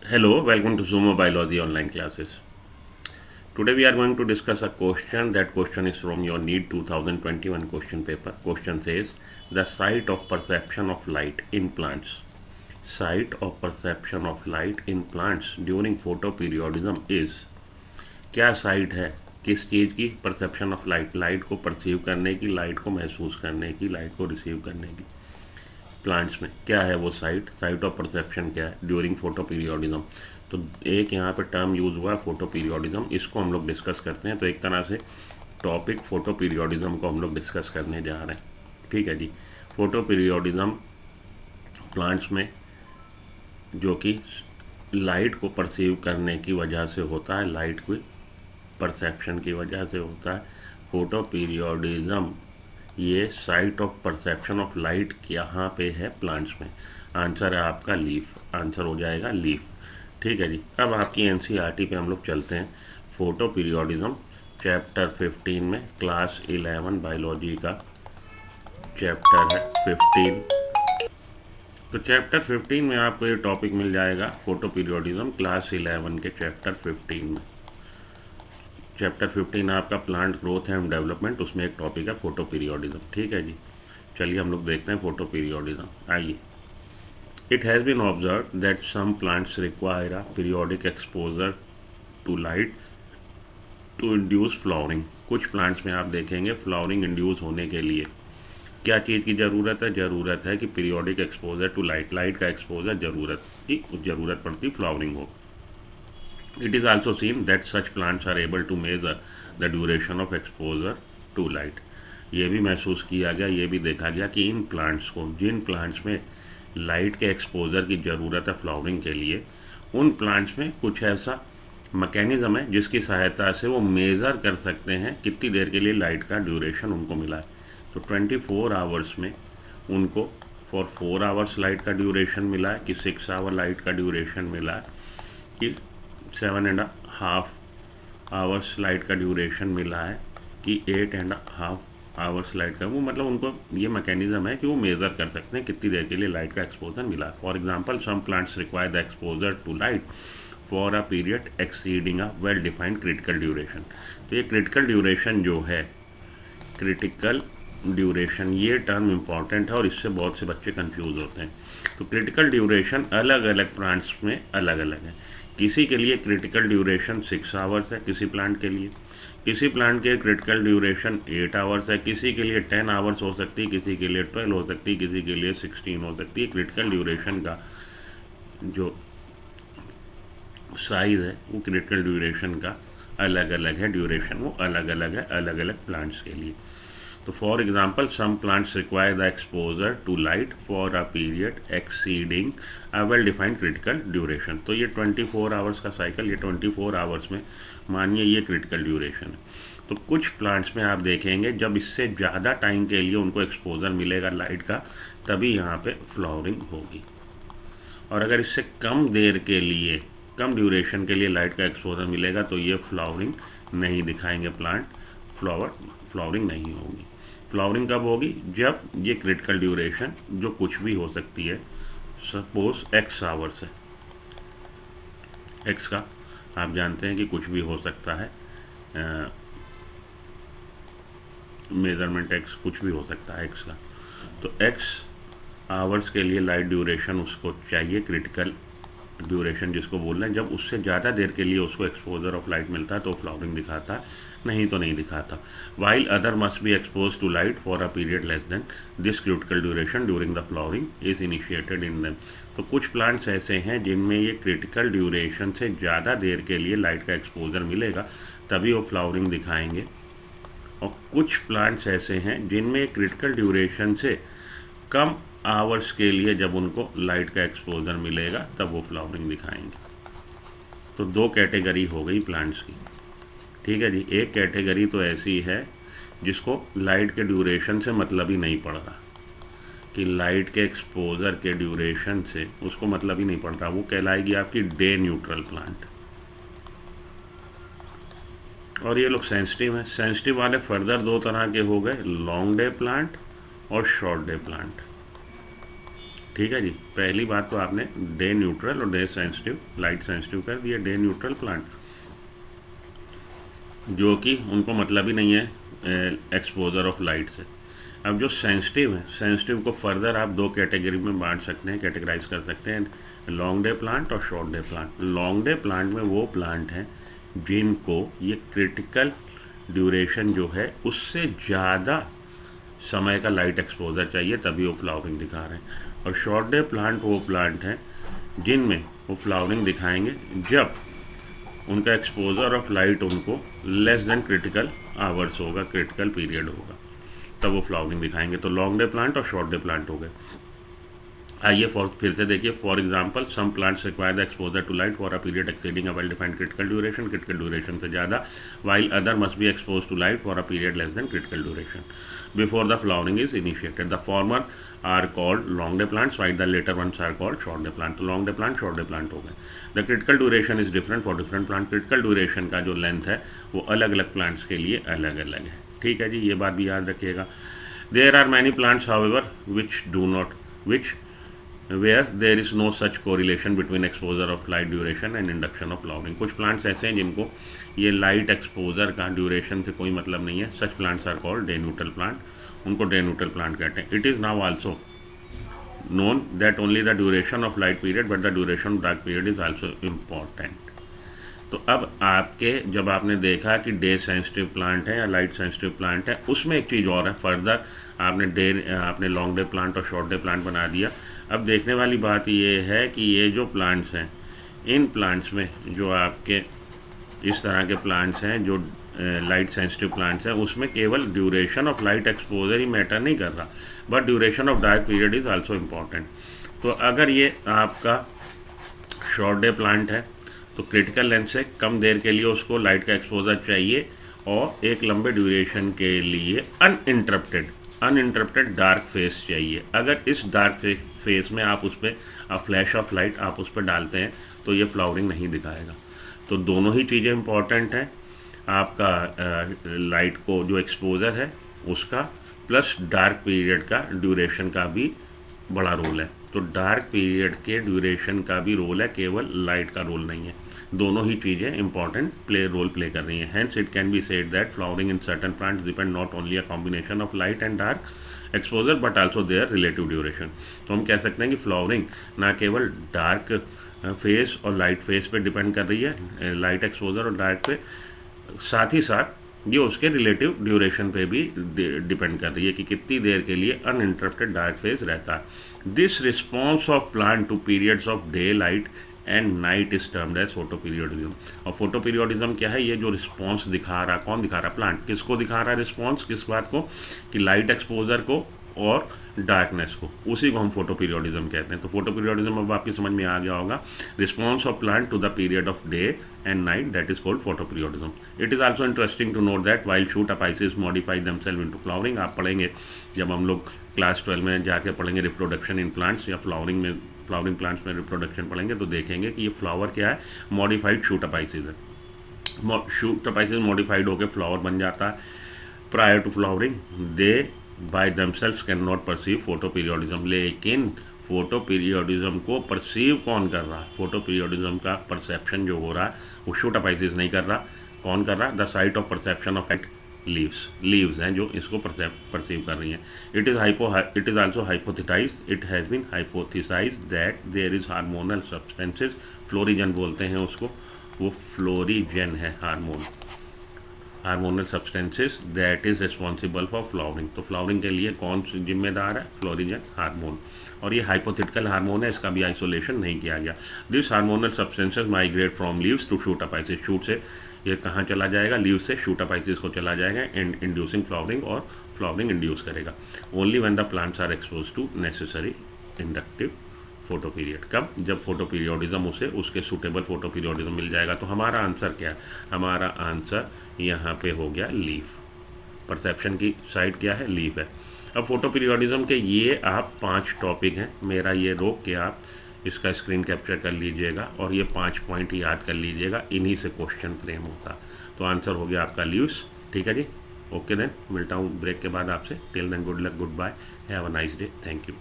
Hello, welcome to Sumo Biology online classes. Today we are going to discuss a question. That question is from your NEET 2021 question paper. Question says the site of perception of light in plants. Site of perception of light in plants during photoperiodism is. क्या site है किस चीज़ की? Perception of light, light को perceive करने की, light को महसूस करने की, लाइट को रिसीव करने की। प्लांट्स में क्या है वो साइट? साइट ऑफ परसेप्शन क्या है ड्यूरिंग फोटो पीरियोडिज्म? तो एक यहाँ पे टर्म यूज़ हुआ फोटो पीरियोडिज्म, इसको हम लोग डिस्कस करते हैं। तो एक तरह से टॉपिक फोटो पीरियोडिज्म को हम लोग डिस्कस करने जा रहे हैं। ठीक है जी। फोटो पीरियोडिज्म प्लांट्स में जो कि लाइट को परसीव करने की वजह से होता है, लाइट की परसेप्शन की वजह से होता है। फोटो पीरियोडिज्म ये site of perception of light यहाँ पे है प्लांट्स में। आंसर है आपका लीफ, आंसर हो जाएगा लीफ। ठीक है जी। अब आपकी एनसीईआरटी पे हम लोग चलते हैं। फोटो पीरियोडिज्म चैप्टर 15 में, क्लास 11 बायोलॉजी का चैप्टर है 15। तो चैप्टर 15 में आपको ये टॉपिक मिल जाएगा फोटो पीरियोडिज्म, क्लास 11 के चैप्टर 15 में। चैप्टर 15 आपका प्लांट ग्रोथ एंड डेवलपमेंट, उसमें एक टॉपिक है फोटो पीरियोडिज्म। ठीक है जी। चलिए हम लोग देखते हैं फोटो पीरियोडिज्म। आइए। It has been observe that some plants require a periodic exposure to light to induce flowering. कुछ प्लांट्स में आप देखेंगे फ्लावरिंग इंड्यूस होने के लिए क्या चीज़ की ज़रूरत है? ज़रूरत है कि periodic exposure to light, light का एक्सपोजर ज़रूरत पड़ती फ्लावरिंग हो। It is also seen that such plants are able to measure the duration of exposure to light. ये भी महसूस किया गया, ये भी देखा गया कि इन प्लांट्स को, जिन प्लांट्स में लाइट के एक्सपोजर की ज़रूरत है फ्लावरिंग के लिए, उन प्लांट्स में कुछ ऐसा मैकेनिज़्म है जिसकी सहायता से वो मेज़र कर सकते हैं कितनी देर के लिए लाइट का ड्यूरेशन उनको मिला है। तो 24 आवर्स में उनको फॉर 4 आवर्स लाइट का ड्यूरेशन मिला है, कि 6 आवर लाइट का ड्यूरेशन मिला है, कि 7.5 आवर्स लाइट का ड्यूरेशन मिला है, कि 8.5 आवर्स लाइट का। वो मतलब उनको ये मैकेनिज्म है कि वो मेज़र कर सकते हैं कितनी देर के लिए लाइट का एक्सपोजर मिला है। For example some plants require the exposure to light for a period exceeding a well defined critical duration. तो ये क्रिटिकल ड्यूरेशन जो है, क्रिटिकल ड्यूरेशन, ये टर्म इम्पॉर्टेंट है और इससे बहुत से बच्चे कंफ्यूज होते हैं। तो क्रिटिकल ड्यूरेशन अलग अलग प्लांट्स में अलग अलग है। किसी के लिए क्रिटिकल ड्यूरेशन 6 आवर्स है, किसी प्लांट के लिए, किसी प्लांट के क्रिटिकल ड्यूरेशन 8 आवर्स है, किसी के लिए 10 आवर्स हो सकती है, किसी के लिए 12 हो सकती है, किसी के लिए 16 हो सकती है। क्रिटिकल ड्यूरेशन का जो साइज़ है वो क्रिटिकल ड्यूरेशन का अलग अलग है, ड्यूरेशन वो अलग अलग है अलग अलग प्लांट्स के लिए। तो for example some plants require the exposure to light for a period exceeding a well defined critical duration. तो ये 24 आवर्स का साइकिल, ये 24 आवर्स में मानिए ये क्रिटिकल ड्यूरेशन है। तो कुछ प्लांट्स में आप देखेंगे जब इससे ज़्यादा टाइम के लिए उनको एक्सपोजर मिलेगा लाइट का, तभी यहाँ पे फ्लावरिंग होगी। और अगर इससे कम देर के लिए, कम ड्यूरेशन के लिए लाइट का एक्सपोजर मिलेगा तो ये फ्लावरिंग नहीं दिखाएंगे प्लांट, फ्लावरिंग नहीं होगी। फ्लावरिंग कब होगी? जब ये क्रिटिकल ड्यूरेशन जो कुछ भी हो सकती है, सपोज x आवर्स है, x का आप जानते हैं कि कुछ भी हो सकता है, मेजरमेंट x कुछ भी हो सकता है x का। तो x आवर्स के लिए लाइट ड्यूरेशन उसको चाहिए, क्रिटिकल ड्यूरेशन जिसको बोल रहे हैं। जब उससे ज़्यादा देर के लिए उसको एक्सपोजर ऑफ लाइट मिलता है तो फ्लावरिंग दिखाता है, नहीं तो नहीं दिखाता। While other must be expose to light for a period less than this critical duration during the flowering is initiated in them. तो कुछ प्लांट्स ऐसे हैं जिनमें ये क्रिटिकल ड्यूरेशन से ज़्यादा देर के लिए लाइट का एक्सपोजर मिलेगा, तभी वो फ्लावरिंग दिखाएंगे। और कुछ प्लांट्स ऐसे हैं जिनमें क्रिटिकल ड्यूरेशन से कम आवर्स के लिए जब उनको लाइट का एक्सपोजर मिलेगा तब वो फ्लावरिंग दिखाएंगे। तो 2 कैटेगरी हो गई प्लांट्स की। ठीक है जी। एक कैटेगरी तो ऐसी है जिसको लाइट के ड्यूरेशन से मतलब ही नहीं पड़ रहा, कि लाइट के एक्सपोजर के ड्यूरेशन से उसको मतलब ही नहीं पड़ रहा, वो कहलाएगी आपकी डे न्यूट्रल प्लांट। और ये लोग सेंसिटिव हैं। सेंसिटिव वाले फर्दर 2 तरह के हो गए, लॉन्ग डे प्लांट और शॉर्ट डे प्लांट। ठीक है जी। पहली बात तो आपने डे न्यूट्रल और डे सेंसिटिव, लाइट सेंसिटिव कर दिया। डे न्यूट्रल प्लांट जो कि उनको मतलब ही नहीं है एक्सपोजर ऑफ लाइट से। अब जो सेंसिटिव है, सेंसिटिव को फर्दर आप दो कैटेगरी में बांट सकते हैं, कैटेगराइज कर सकते हैं, लॉन्ग डे प्लांट और short day plant. Long day plant में वो प्लांट हैं जिनको ये क्रिटिकल ड्यूरेशन जो है उससे ज़्यादा समय का लाइट एक्सपोजर चाहिए, तभी वो फ्लावरिंग दिखा रहे हैं। और शॉर्ट डे प्लांट वो प्लांट हैं जिनमें वो फ्लावरिंग दिखाएंगे जब उनका एक्सपोजर ऑफ लाइट उनको लेस देन क्रिटिकल आवर्स होगा, क्रिटिकल पीरियड होगा, तब वो फ्लावरिंग दिखाएंगे। तो लॉन्ग डे प्लांट और शॉर्ट डे प्लांट हो गए। आइए फिर से देखिए। For example, some plants require the exposure to light for a period exceeding a well defined critical duration, critical duration से ज़्यादा, while other must be expose to light for a period less than critical duration before the flowering is initiated. The former are called long day plants while the latter ones are called short day plant. तो long day plant, short day plant हो गए। The critical duration is different for different plant. Critical duration का जो length है वो अलग अलग plants के लिए अलग अलग है। ठीक है जी, ये बात भी याद रखिएगा। There are many plants however which where there is no such correlation between exposure of light duration and induction of flowering। कुछ प्लांट्स ऐसे हैं जिनको ये लाइट एक्सपोजर का ड्यूरेशन से कोई मतलब नहीं है। Such plants are called day neutral plant, उनको डे न्यूट्रल प्लांट कहते हैं। It is now also known that only the duration of light period but the duration of dark period is also important। तो अब आपके जब आपने देखा कि डे सेंसिटिव प्लांट है या लाइट सेंसिटिव प्लांट है, उसमें एक चीज़ और है। फर्दर आपने लॉन्ग डे प्लांट और शॉर्ट डे प्लांट बना दिया। अब देखने वाली बात ये है कि ये जो प्लांट्स हैं, इन प्लांट्स में जो आपके इस तरह के प्लांट्स हैं जो लाइट सेंसिटिव प्लांट्स हैं, उसमें केवल duration of light exposure he matter नहीं कर रहा, but duration of dark period is also important. तो अगर ये आपका शॉर्ट डे प्लांट है तो क्रिटिकल लेंथ से कम देर के लिए उसको लाइट का एक्सपोजर चाहिए और एक लंबे ड्यूरेशन के लिए अनइंटरप्टेड डार्क फेस चाहिए। अगर इस डार्क फेस में आप उस पर फ्लैश ऑफ लाइट आप उस पर डालते हैं तो ये फ्लावरिंग नहीं दिखाएगा। तो दोनों ही चीज़ें इंपॉर्टेंट हैं। आपका लाइट को जो एक्सपोजर है उसका, प्लस डार्क पीरियड का ड्यूरेशन का भी बड़ा रोल है। तो डार्क पीरियड के ड्यूरेशन का भी रोल है, केवल लाइट का रोल नहीं है। दोनों ही चीज़ें इंपॉर्टेंट रोल प्ले कर रही हैं। Hence it can be said that flowering in certain plants depend not only a combination of light and dark exposure but also there relative duration. तो हम कह सकते हैं कि फ्लावरिंग ना केवल डार्क फेस और लाइट फेस पे डिपेंड कर रही है, लाइट एक्सपोजर और डार्क पे, साथ ही साथ ये उसके रिलेटिव ड्यूरेशन पे भी डिपेंड कर रही है कि कितनी देर के लिए अनइंटरप्टेड डार्क फेज रहता है। This response of plant to periods of day light and night is termed as photoperiodism. और फोटो पीरियोडिज्म क्या है? ये जो रिस्पॉन्स दिखा रहा, कौन दिखा रहा? प्लांट। किसको दिखा रहा है रिस्पॉन्स? किस बात को? कि लाइट एक्सपोजर को और डार्कनेस को, उसी को हम फोटो पीरियोडिज्म कहते हैं। तो फोटो पीरियोडिज्म अब आपकी समझ में आ गया होगा। Response of plant to the period of day and night, that is called photoperiodism. It is also interesting to note that while shoot apices modify themselves into flowering. आप पढ़ेंगे जब हम लोग क्लास 12 में जाके पढ़ेंगे रिप्रोडक्शन इन प्लांट्स या flowering plants में रिप्रोडक्शन पढ़ेंगे तो देखेंगे कि ये फ्लावर क्या है? मॉडिफाइड शूट अपाइसिस है। शूट अपाइसिस मॉडिफाइड होकर फ्लावर बन जाता है। Prior to flowering they by themselves can not perceive photoperiodism. लेकिन फोटो पीरियोडिज्म को परसीव कौन कर रहा है? फोटो पीरियोडिज्म का परसेप्शन जो हो रहा है वो शूट अपाइसिस नहीं कर रहा। कौन कर रहा है? The site of perception of leaves हैं जो इसको परसीव कर रही हैं। It is also hypothesise, it has been hypothesise that there is hormonal substances, florigen बोलते हैं उसको, वो फ्लोरिजन है hormonal substances that is responsible for flowering. तो फ्लावरिंग के लिए कौन जिम्मेदार है? Florigen hormone. और ये हाइपोथेटिकल हार्मोन है, इसका भी आइसोलेशन नहीं किया गया। This hormonal substances migrate from leaves to shoot apices. Shoot से ये कहाँ चला जाएगा? लीव से शूट अपाइसिस को चला जाएगा एंड इंड्यूसिंग फ्लावरिंग, और फ्लावरिंग इंड्यूस करेगा only when the plants are expose to necessary inductive photoperiod. कब? जब फोटो पीरियोडिज्म उसे उसके सूटेबल फोटो पीरियोडिज्म मिल जाएगा। तो हमारा आंसर क्या है? हमारा आंसर यहाँ पे हो गया लीफ। परसेप्शन की साइड क्या है? लीफ है। अब फोटो पीरियोडिज्म के ये आप 5 टॉपिक हैं। मेरा ये रोक के आप इसका स्क्रीन कैप्चर कर लीजिएगा और ये 5 पॉइंट याद कर लीजिएगा। इन्हीं से क्वेश्चन फ्रेम होता। तो आंसर हो गया आपका लीव्स। ठीक है जी, ओके देन, मिलता हूँ ब्रेक के बाद आपसे। Till then good luck, goodbye, have a nice day, thank you.